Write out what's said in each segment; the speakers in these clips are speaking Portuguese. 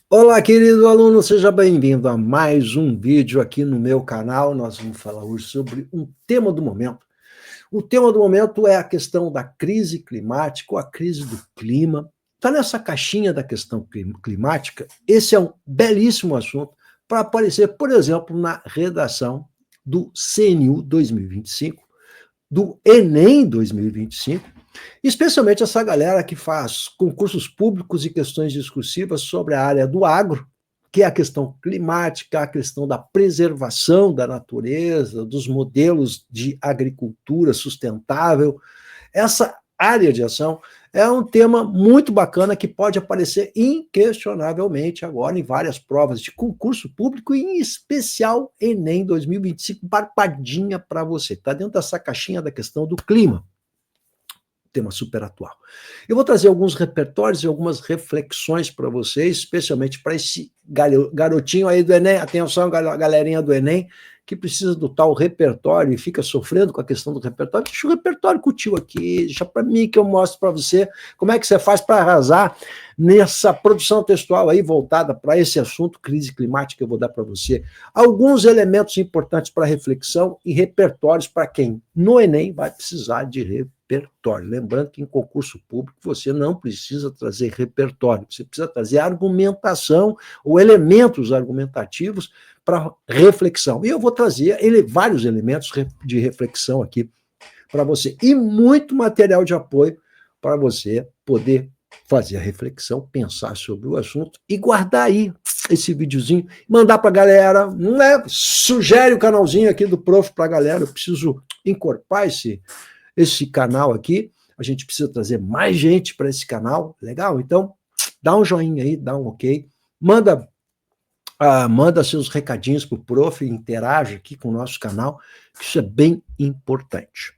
Olá, querido aluno, seja bem-vindo a mais um vídeo aqui no meu canal. Nós vamos falar hoje sobre um tema do momento. O tema do momento é a questão da crise climática, ou a crise do clima. Está nessa caixinha da questão climática. Esse é um belíssimo assunto para aparecer, por exemplo, na redação do CNU 2025, do Enem 2025, especialmente essa galera que faz concursos públicos e questões discursivas sobre a área do agro, que é a questão climática, a questão da preservação da natureza, dos modelos de agricultura sustentável. Essa área de ação é um tema muito bacana que pode aparecer inquestionavelmente agora em várias provas de concurso público, e em especial Enem 2025, barbadinha para você. Está dentro dessa caixinha da questão do clima. Tema super atual. Eu vou trazer alguns repertórios e algumas reflexões para vocês, especialmente para esse garotinho aí do Enem. Atenção, galerinha do Enem, que precisa do tal repertório e fica sofrendo com a questão do repertório. Deixa o repertório com o tio aqui, deixa para mim que eu mostro para você como é que você faz para arrasar nessa produção textual aí voltada para esse assunto, crise climática. Eu vou dar para você alguns elementos importantes para reflexão e repertórios para quem no Enem vai precisar de repertório. Lembrando que em concurso público você não precisa trazer repertório, você precisa trazer argumentação ou elementos argumentativos para reflexão. E eu vou trazer vários elementos de reflexão aqui para você e muito material de apoio para você poder fazer a reflexão, pensar sobre o assunto e guardar aí esse videozinho, mandar para a galera, né? Sugere o canalzinho aqui do Prof para a galera. Eu preciso encorpar esse canal aqui, a gente precisa trazer mais gente para esse canal, legal? Então, dá um joinha aí, dá um ok, manda seus recadinhos para o Prof, interage aqui com o nosso canal, que isso é bem importante.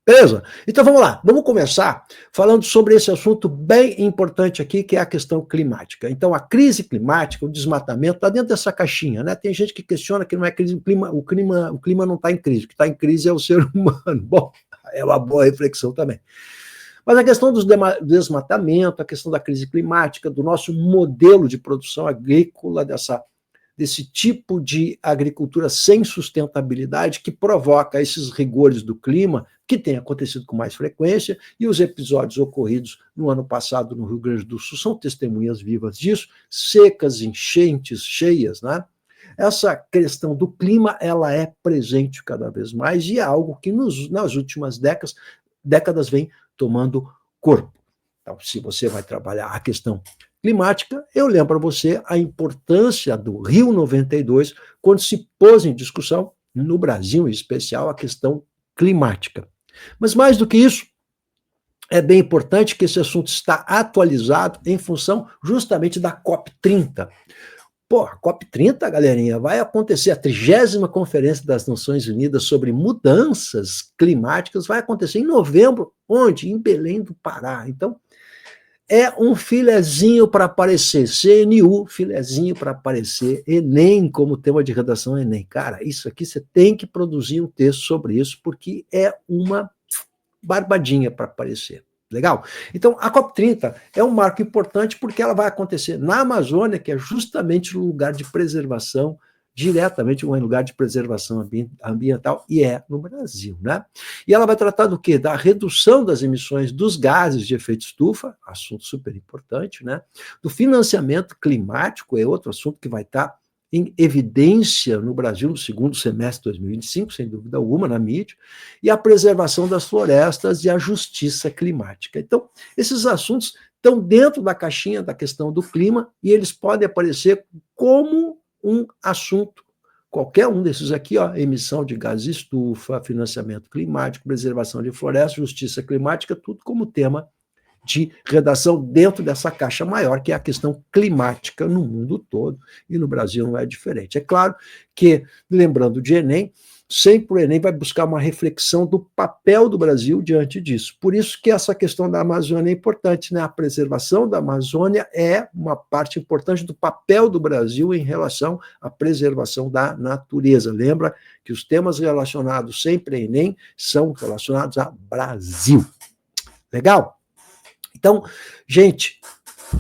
Beleza? Então vamos lá, vamos começar falando sobre esse assunto bem importante aqui, que é a questão climática. Então a crise climática, o desmatamento, está dentro dessa caixinha, né? Tem gente que questiona que não é crise, o clima não está em crise, o que está em crise é o ser humano. Bom, é uma boa reflexão também. Mas a questão do desmatamento, a questão da crise climática, do nosso modelo de produção agrícola, desse tipo de agricultura sem sustentabilidade que provoca esses rigores do clima, que tem acontecido com mais frequência, e os episódios ocorridos no ano passado no Rio Grande do Sul são testemunhas vivas disso, secas, enchentes, cheias, né? Essa questão do clima, ela é presente cada vez mais e é algo que nas últimas décadas vem tomando corpo. Então, se você vai trabalhar a questão climática, eu lembro para você a importância do Rio 92, quando se pôs em discussão, no Brasil em especial, a questão climática. Mas mais do que isso, é bem importante que esse assunto está atualizado em função justamente da COP30. Pô, a COP30, galerinha, vai acontecer a 30ª Conferência das Nações Unidas sobre Mudanças Climáticas, vai acontecer em novembro, onde? Em Belém do Pará. Então, é um filezinho para aparecer, CNU, filezinho para aparecer, Enem como tema de redação Enem. Cara, isso aqui você tem que produzir um texto sobre isso, porque é uma barbadinha para aparecer. Legal? Então, a COP30 é um marco importante porque ela vai acontecer na Amazônia, que é justamente o lugar de preservação, diretamente um lugar de preservação ambiental, e é no Brasil, né? E ela vai tratar do quê? Da redução das emissões dos gases de efeito estufa, assunto super importante, né? Do financiamento climático, é outro assunto que vai estar em evidência no Brasil no segundo semestre de 2025, sem dúvida alguma, na mídia, e a preservação das florestas e a justiça climática. Então, esses assuntos estão dentro da caixinha da questão do clima e eles podem aparecer como um assunto, qualquer um desses aqui, ó, emissão de gases estufa, financiamento climático, preservação de florestas, justiça climática, tudo como tema de redação dentro dessa caixa maior, que é a questão climática no mundo todo, e no Brasil não é diferente. É claro que, lembrando de Enem, sempre o Enem vai buscar uma reflexão do papel do Brasil diante disso. Por isso que essa questão da Amazônia é importante, né? A preservação da Amazônia é uma parte importante do papel do Brasil em relação à preservação da natureza. Lembra que os temas relacionados sempre a Enem são relacionados a Brasil. Legal? Então, gente,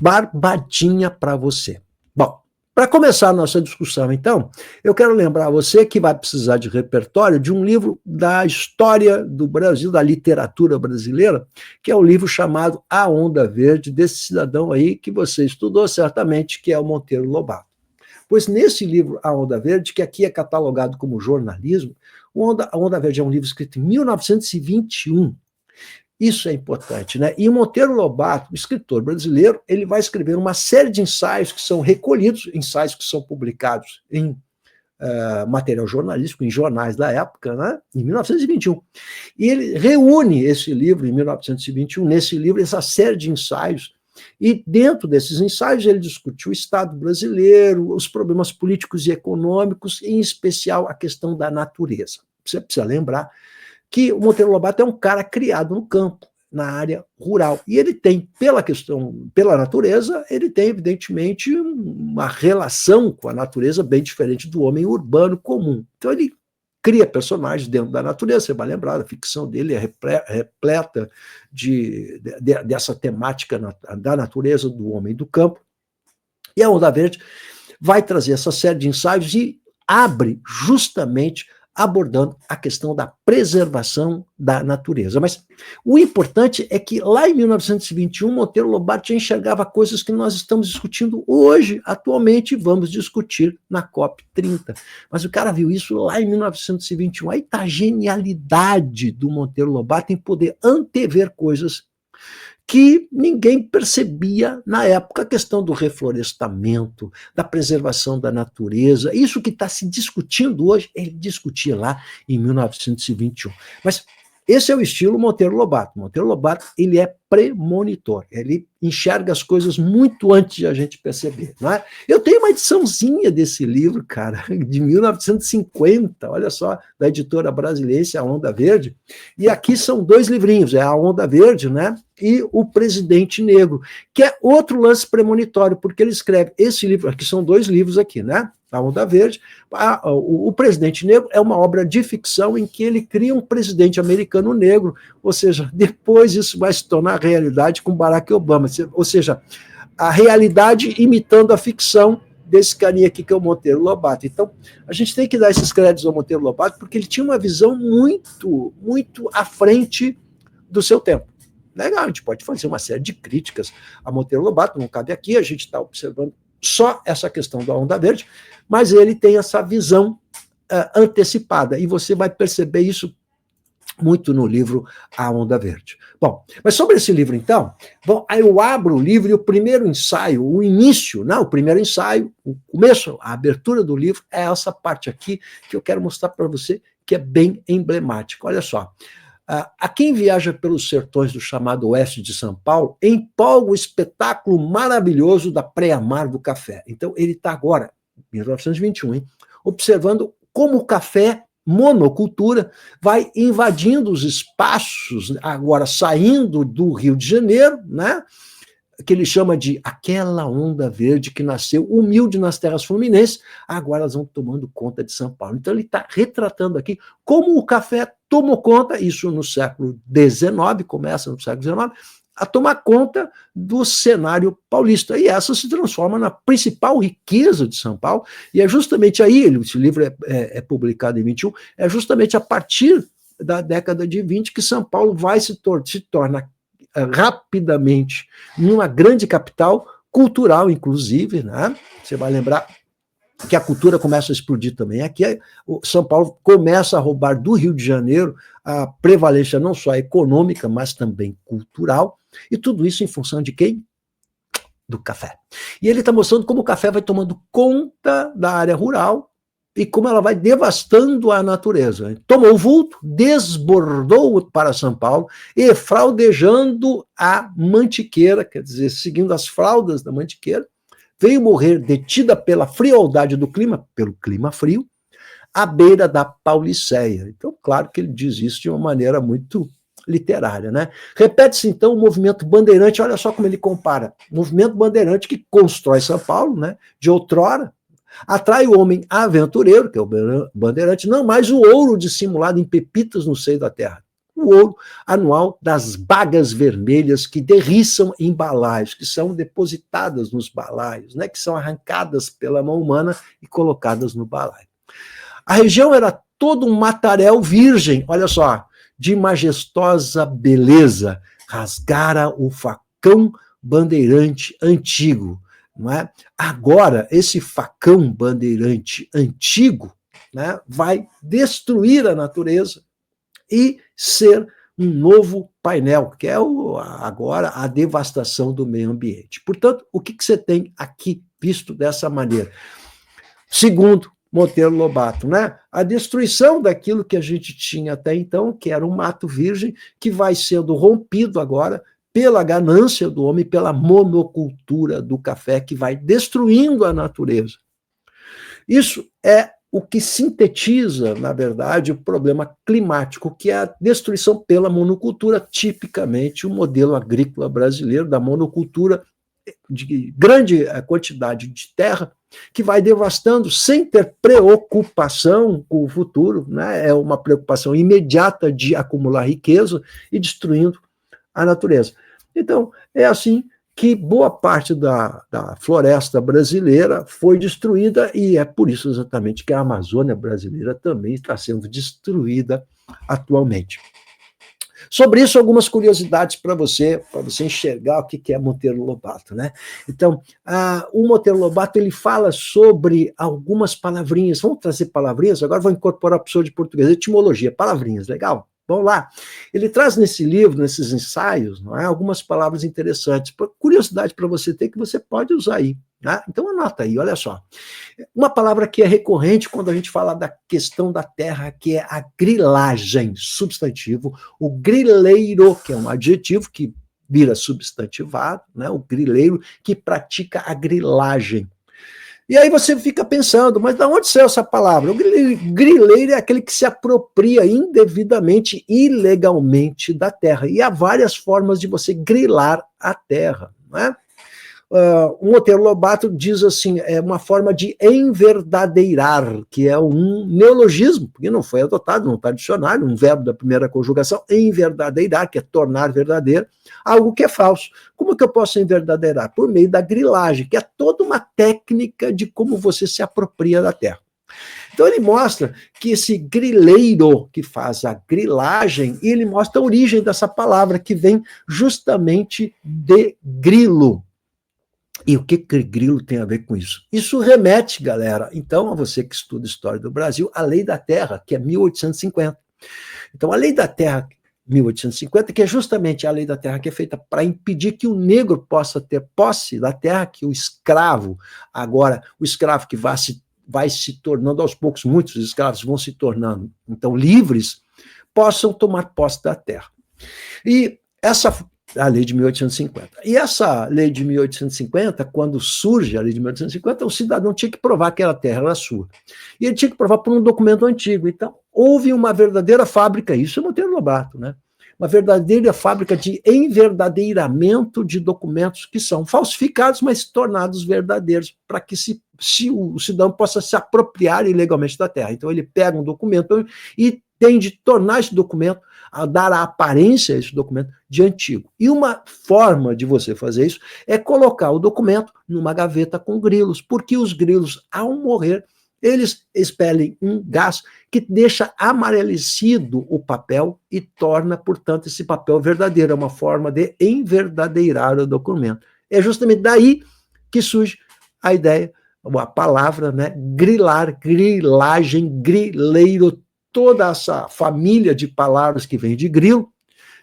Barbadinha para você. Bom, para começar a nossa discussão, então, eu quero lembrar você que vai precisar de repertório de um livro da história do Brasil, da literatura brasileira, que é o livro chamado A Onda Verde, desse cidadão aí que você estudou certamente, que é o Monteiro Lobato. Pois nesse livro, A Onda Verde, que aqui é catalogado como jornalismo, A Onda Verde é um livro escrito em 1921. Isso é importante, né? E o Monteiro Lobato, o escritor brasileiro, ele vai escrever uma série de ensaios que são recolhidos, ensaios que são publicados em material jornalístico, em jornais da época, né? Em 1921. E ele reúne esse livro, em 1921, nesse livro, essa série de ensaios, e dentro desses ensaios ele discute o Estado brasileiro, os problemas políticos e econômicos, em especial a questão da natureza. Você precisa lembrar que o Monteiro Lobato é um cara criado no campo, na área rural. E ele tem, pela natureza, ele tem, evidentemente, uma relação com a natureza bem diferente do homem urbano comum. Então ele cria personagens dentro da natureza, você vai lembrar, a ficção dele é repleta dessa temática da natureza, do homem do campo. E a Onda Verde vai trazer essa série de ensaios e abre justamente abordando a questão da preservação da natureza. Mas o importante é que lá em 1921, Monteiro Lobato já enxergava coisas que nós estamos discutindo hoje, atualmente, vamos discutir na COP30. Mas o cara viu isso lá em 1921. Aí está a genialidade do Monteiro Lobato em poder antever coisas que ninguém percebia na época, a questão do reflorestamento, da preservação da natureza, isso que está se discutindo hoje, ele discutia lá em 1921. Mas esse é o estilo Monteiro Lobato. Monteiro Lobato, ele é premonitor, ele enxerga as coisas muito antes de a gente perceber, não é? Eu tenho uma ediçãozinha desse livro, cara, de 1950, olha só, da editora brasileira, A Onda Verde, e aqui são dois livrinhos, é A Onda Verde, né, e O Presidente Negro, que é outro lance premonitório, porque ele escreve esse livro, aqui são dois livros aqui, né, A Onda Verde, o Presidente Negro é uma obra de ficção em que ele cria um presidente americano negro, ou seja, depois isso vai se tornar realidade com Barack Obama, ou seja, a realidade imitando a ficção desse carinha aqui que é o Monteiro Lobato. Então, a gente tem que dar esses créditos ao Monteiro Lobato porque ele tinha uma visão muito, muito à frente do seu tempo. Legal, a gente pode fazer uma série de críticas a Monteiro Lobato, não cabe aqui, a gente está observando só essa questão da Onda Verde, mas ele tem essa visão antecipada, e você vai perceber isso muito no livro A Onda Verde. Bom, mas sobre esse livro, então, aí eu abro o livro e o primeiro ensaio, o início, não, o primeiro ensaio, o começo, a abertura do livro, é essa parte aqui que eu quero mostrar para você, que é bem emblemática. Olha só. A quem viaja pelos sertões do chamado oeste de São Paulo, empolga o espetáculo maravilhoso da Pré-Amar do café. Então, ele está agora, 1921, hein, observando como o café, monocultura, vai invadindo os espaços, agora saindo do Rio de Janeiro, né, que ele chama de aquela onda verde que nasceu humilde nas terras fluminenses, agora elas vão tomando conta de São Paulo. Então ele está retratando aqui como o café tomou conta, isso no século XIX, começa no século XIX, a tomar conta do cenário paulista. E essa se transforma na principal riqueza de São Paulo, e é justamente aí, esse livro é publicado em 21, é justamente a partir da década de 20 que São Paulo vai se torna rapidamente numa grande capital cultural, inclusive, né? Você vai lembrar que a cultura começa a explodir também. Aqui São Paulo começa a roubar do Rio de Janeiro a prevalência não só econômica, mas também cultural, e tudo isso em função de quem? Do café. E ele está mostrando como o café vai tomando conta da área rural e como ela vai devastando a natureza. Tomou o vulto, desbordou para São Paulo e fraudejando a Mantiqueira, quer dizer, seguindo as fraldas da Mantiqueira, veio morrer detida pela frialdade do clima, pelo clima frio, à beira da Pauliceia. Então, claro que ele diz isso de uma maneira muito literária, né? Repete-se, então, o movimento bandeirante, olha só como ele compara, o movimento bandeirante que constrói São Paulo, né, de outrora, atrai o homem aventureiro, que é o bandeirante, não mais o ouro dissimulado em pepitas no seio da terra. o ouro anual das bagas vermelhas que derriçam em balaios, que são depositadas nos balaios, né, que são arrancadas pela mão humana e colocadas no balaio. A região era todo um mataréu virgem, olha só, de majestosa beleza, rasgara o facão bandeirante antigo. Não é? Agora, esse facão bandeirante antigo, né, vai destruir a natureza e ser um novo painel, que é agora a devastação do meio ambiente. Portanto, o que você tem aqui visto dessa maneira? Segundo Monteiro Lobato, né? A destruição daquilo que a gente tinha até então, que era um mato virgem, que vai sendo rompido agora pela ganância do homem, pela monocultura do café, que vai destruindo a natureza. Isso é o que sintetiza, na verdade, o problema climático, que é a destruição pela monocultura, tipicamente o modelo agrícola brasileiro, da monocultura de grande quantidade de terra, que vai devastando sem ter preocupação com o futuro, né? É uma preocupação imediata de acumular riqueza e destruindo a natureza. Então, é assim que boa parte da floresta brasileira foi destruída, e é por isso exatamente que a Amazônia brasileira também está sendo destruída atualmente. Sobre isso, algumas curiosidades para você enxergar o que é Monteiro Lobato, né? Então, o Monteiro Lobato, ele fala sobre algumas palavrinhas. Vamos trazer palavrinhas? Agora vou incorporar a professor de português, etimologia, palavrinhas, legal? Vamos lá. Ele traz nesse livro, nesses ensaios, não é, algumas palavras interessantes, curiosidade para você ter, que você pode usar aí. Tá? Então anota aí, olha só. Uma palavra que é recorrente quando a gente fala da questão da terra, que é a grilagem, substantivo. O grileiro, que é um adjetivo que vira substantivado, né? O grileiro que pratica a grilagem. E aí você fica pensando, mas de onde saiu essa palavra? O grileiro é aquele que se apropria indevidamente, ilegalmente da terra. E há várias formas de você grilar a terra, não é? O Monteiro Lobato diz assim, é uma forma de enverdadeirar, que é um neologismo, porque não foi adotado, não está no dicionário, um verbo da primeira conjugação, enverdadeirar, que é tornar verdadeiro, algo que é falso. Como que eu posso enverdadeirar? Por meio da grilagem, que é toda uma técnica de como você se apropria da terra. Então ele mostra que esse grileiro que faz a grilagem, ele mostra a origem dessa palavra, que vem justamente de grilo. E o que grilo tem a ver com isso? Isso remete, galera, então, a você que estuda história do Brasil, à Lei da Terra, que é 1850. Então, a Lei da Terra, 1850, que é justamente a Lei da Terra que é feita para impedir que o negro possa ter posse da terra, que o escravo, agora, o escravo que vai se tornando aos poucos, muitos escravos vão se tornando, então, livres, possam tomar posse da terra. E a lei de 1850. E essa lei de 1850, quando surge a lei de 1850, o cidadão tinha que provar que a terra era sua. E ele tinha que provar por um documento antigo. Então, houve uma verdadeira fábrica, isso é Monteiro Lobato, né? Uma verdadeira fábrica de enverdadeiramento de documentos que são falsificados, mas tornados verdadeiros, para que se o cidadão possa se apropriar ilegalmente da terra. Então, ele pega um documento e tem de tornar esse documento, a dar a aparência a esse documento de antigo. E uma forma de você fazer isso é colocar o documento numa gaveta com grilos, porque os grilos, ao morrer, eles expelem um gás que deixa amarelecido o papel e torna, portanto, esse papel verdadeiro. É uma forma de enverdadeirar o documento. É justamente daí que surge a ideia, a palavra, né, grilar, grilagem, grileiro, toda essa família de palavras que vem de grilo,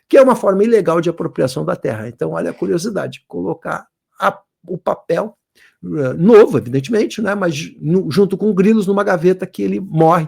que é uma forma ilegal de apropriação da terra. Então, olha a curiosidade, colocar o papel novo, evidentemente, né, mas junto com grilos numa gaveta que ele morre.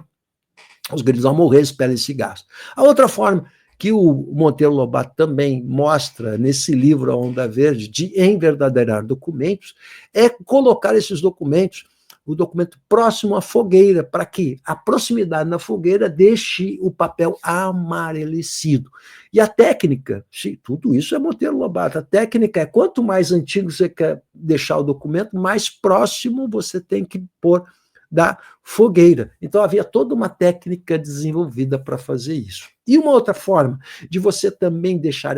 Os grilos, ao morrer, expelem esse gás. A outra forma que o Monteiro Lobato também mostra nesse livro A Onda Verde, de enverdadeirar documentos, é colocar esses documentos, o documento próximo à fogueira, para que a proximidade na fogueira deixe o papel amarelecido. E a técnica, tudo isso é Monteiro Lobato, a técnica é quanto mais antigo você quer deixar o documento, mais próximo você tem que pôr da fogueira. Então, havia toda uma técnica desenvolvida para fazer isso. E uma outra forma de você também deixar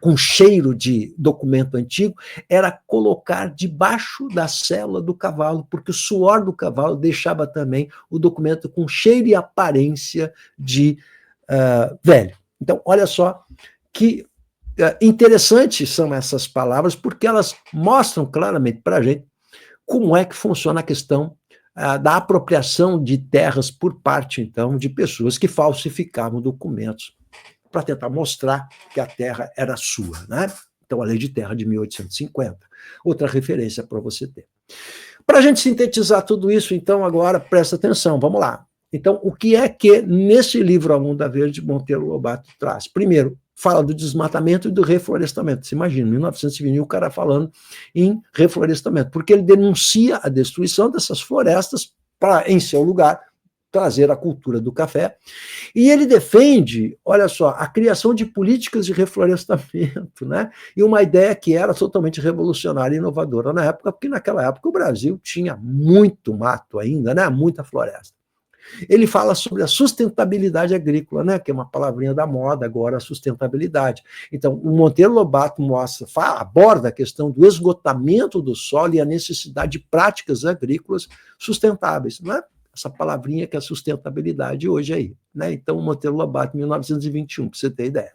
com cheiro de documento antigo, era colocar debaixo da sela do cavalo, porque o suor do cavalo deixava também o documento com cheiro e aparência de velho. Então, olha só que interessantes são essas palavras, porque elas mostram claramente para a gente como é que funciona a questão da apropriação de terras por parte, então, de pessoas que falsificavam documentos para tentar mostrar que a terra era sua, né? Então, a Lei de Terra de 1850. Outra referência para você ter. Para a gente sintetizar tudo isso, então, agora, presta atenção, vamos lá. Então, o que é que, nesse livro A Onda Verde, Monteiro Lobato traz? Primeiro, fala do desmatamento e do reflorestamento. Você imagina, em 1920, o cara falando em reflorestamento, porque ele denuncia a destruição dessas florestas para, em seu lugar, trazer a cultura do café. E ele defende, olha só, a criação de políticas de reflorestamento, né? E uma ideia que era totalmente revolucionária e inovadora na época, porque naquela época o Brasil tinha muito mato ainda, né? Muita floresta. Ele fala sobre a sustentabilidade agrícola, né? Que é uma palavrinha da moda agora, a sustentabilidade. Então, o Monteiro Lobato aborda a questão do esgotamento do solo e a necessidade de práticas agrícolas sustentáveis, né? Essa palavrinha que é sustentabilidade hoje aí, né? Então, o Monteiro Lobato, 1921, para você ter ideia.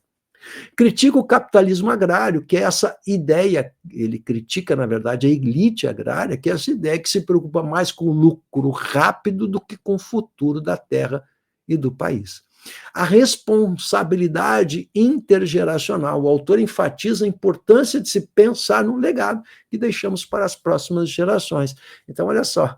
Critica o capitalismo agrário, que é essa ideia, ele critica, na verdade, a elite agrária, que é essa ideia que se preocupa mais com o lucro rápido do que com o futuro da terra e do país. A responsabilidade intergeracional. O autor enfatiza a importância de se pensar no legado que deixamos para as próximas gerações. Então, olha só,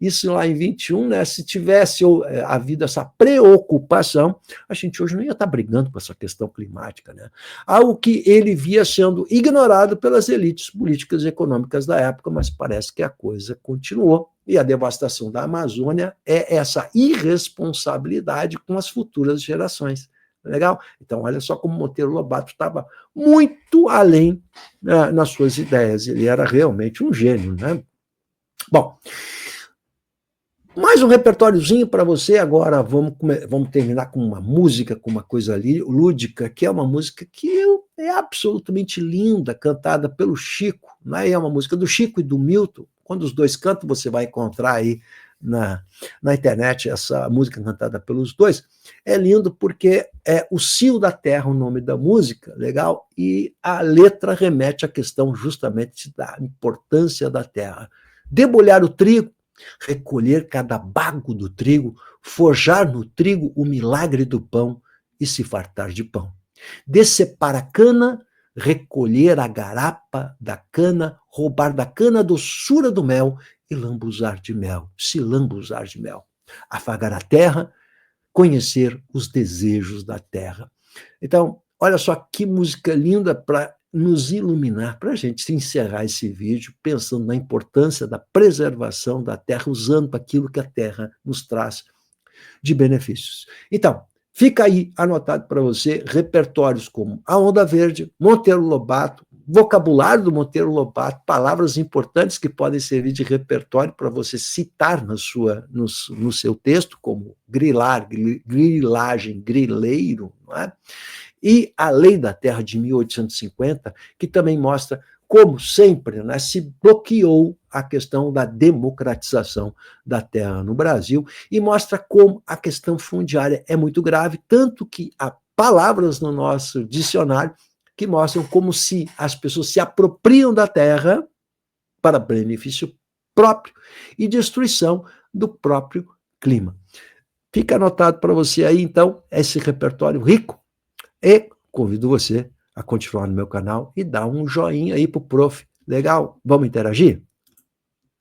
isso lá em 21, né, se tivesse havido essa preocupação, a gente hoje não ia estar brigando com essa questão climática, né? Algo que ele via sendo ignorado pelas elites políticas e econômicas da época, mas parece que a coisa continuou. E a devastação da Amazônia é essa irresponsabilidade com as futuras gerações. Legal? Então, olha só como Monteiro Lobato estava muito além, né, nas suas ideias. Ele era realmente um gênio, né? Bom, mais um repertóriozinho para você. Agora vamos terminar com uma música, com uma coisa lúdica, que é uma música que é absolutamente linda, cantada pelo Chico, né? É uma música do Chico e do Milton. Quando os dois cantam, você vai encontrar aí na internet essa música cantada pelos dois. É lindo porque é O Cio da Terra o nome da música, legal? E a letra remete à questão justamente da importância da terra. Debulhar o trigo, recolher cada bago do trigo, forjar no trigo o milagre do pão e se fartar de pão. Decepar a cana, recolher a garapa da cana, roubar da cana a doçura do mel e lambuzar de mel, se lambuzar de mel. Afagar a terra, conhecer os desejos da terra. Então, olha só que música linda para nos iluminar, para a gente encerrar esse vídeo pensando na importância da preservação da terra, usando aquilo que a terra nos traz de benefícios. Então, fica aí anotado para você repertórios como A Onda Verde, Monteiro Lobato, vocabulário do Monteiro Lobato, palavras importantes que podem servir de repertório para você citar no seu texto, como grilar, grilagem, grileiro, não é? E A Lei da Terra de 1850, que também mostra como sempre, né, se bloqueou a questão da democratização da terra no Brasil e mostra como a questão fundiária é muito grave, tanto que há palavras no nosso dicionário que mostram como se as pessoas se apropriam da terra para benefício próprio e destruição do próprio clima. Fica anotado para você aí, então, esse repertório rico. E convido você a continuar no meu canal e dar um joinha aí pro prof. Legal? Vamos interagir?